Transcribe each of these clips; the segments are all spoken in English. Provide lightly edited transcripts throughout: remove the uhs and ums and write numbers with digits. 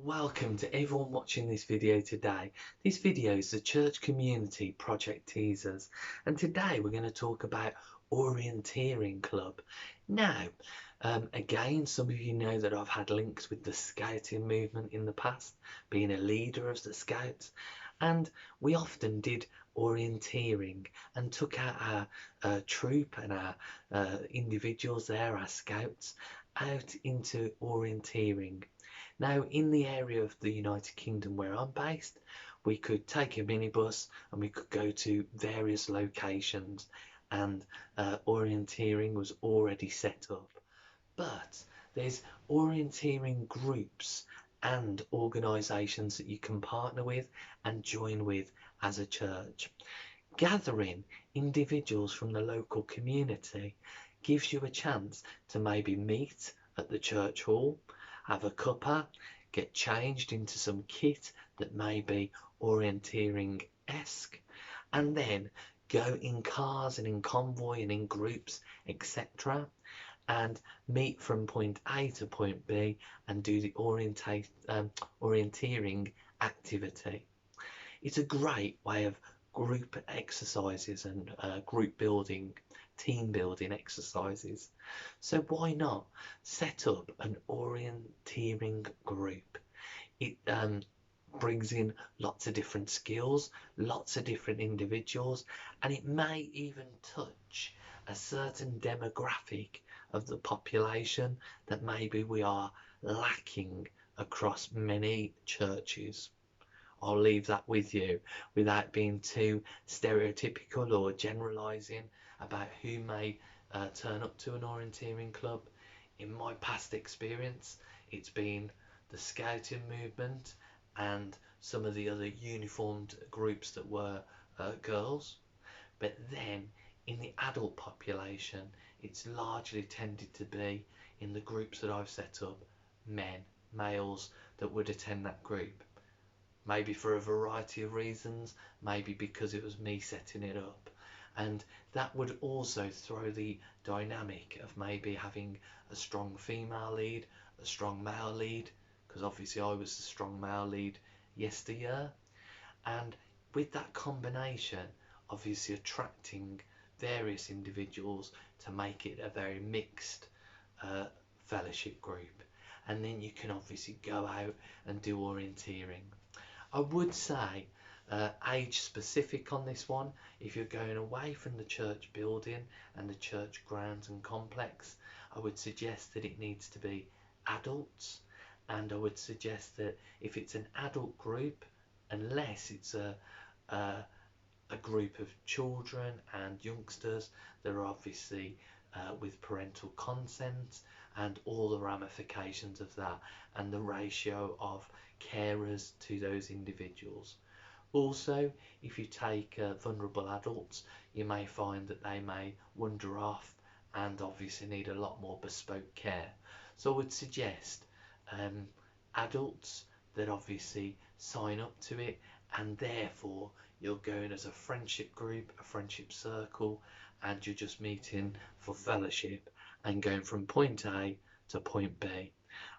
Welcome to everyone watching this video today. This video is the church community project Teasers, and today we're going to talk about Orienteering Club. Now, again, some of you know that I've had links with the scouting movement in the past, being a leader of the scouts, and we often did orienteering and took out our troop and our individuals there, our scouts, out into orienteering. Now, in the area of the United Kingdom where I'm based, we could take a minibus and we could go to various locations, and orienteering was already set up. But there's orienteering groups and organisations that you can partner with and join with as a church. Gathering individuals from the local community gives you a chance to maybe meet at the church hall, have a cuppa, get changed into some kit that may be orienteering-esque, and then go in cars and in convoy and in groups, etc., and meet from point A to point B and do the orienteering activity. It's a great way of group exercises and group building, team building exercises. So why not set up an orienteering group? It brings in lots of different skills, lots of different individuals, and it may even touch a certain demographic of the population that maybe we are lacking across many churches. I'll leave that with you without being too stereotypical or generalising about who may turn up to an orienteering club. In my past experience, it's been the scouting movement and some of the other uniformed groups that were girls. But then in the adult population, it's largely tended to be, in the groups that I've set up, males that would attend that group. Maybe for a variety of reasons, maybe because it was me setting it up. And that would also throw the dynamic of maybe having a strong female lead, a strong male lead, because obviously I was the strong male lead yesteryear. And with that combination, obviously attracting various individuals to make it a very mixed fellowship group. And then you can obviously go out and do orienteering. I would say age specific on this one. If you're going away from the church building and the church grounds and complex, I would suggest that it needs to be adults, and I would suggest that if it's an adult group, unless it's a group of children and youngsters, they're obviously with parental consent and all the ramifications of that and the ratio of carers to those individuals. Also, if you take vulnerable adults, you may find that they may wander off and obviously need a lot more bespoke care. So I would suggest adults that obviously sign up to it, and therefore you're going as a friendship group, a friendship circle, and you're just meeting for fellowship and going from point A to point B.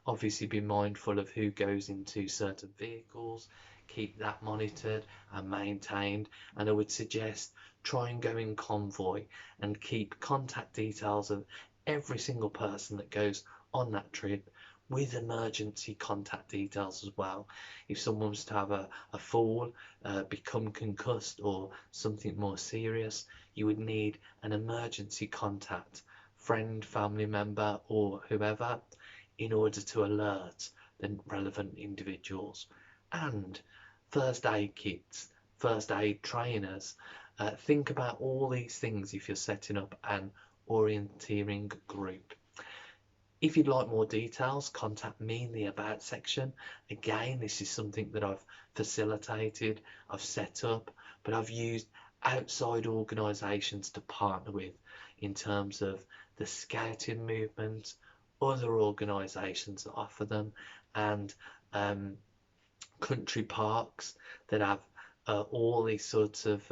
Obviously be mindful of who goes into certain vehicles, keep that monitored and maintained, and I would suggest try and go in convoy and keep contact details of every single person that goes on that trip, with emergency contact details as well. If someone was to have a fall, become concussed, or something more serious, you would need an emergency contact, friend, family member, or whoever, in order to alert the relevant individuals. And first aid kits, first aid trainers. Think about all these things if you're setting up an orienteering group. If you'd like more details, contact me in the About section. Again, this is something that I've facilitated, I've set up, but I've used outside organisations to partner with in terms of the scouting movement, other organisations that offer them, and country parks that have all these sorts of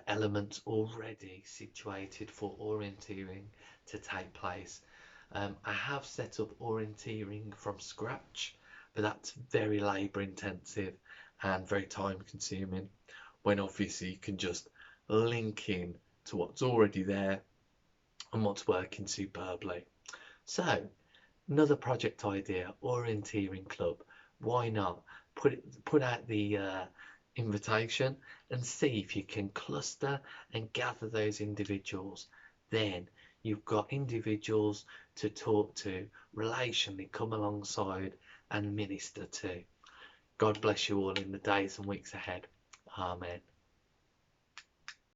elements already situated for orienteering to take place. I have set up orienteering from scratch but that's very labour intensive and very time consuming, when obviously you can just link in to what's already there and what's working superbly. So, another project idea, Orienteering Club. Why not? Put out the invitation and see if you can cluster and gather those individuals. Then you've got individuals to talk to, relationally come alongside and minister to. God bless you all in the days and weeks ahead. Amen.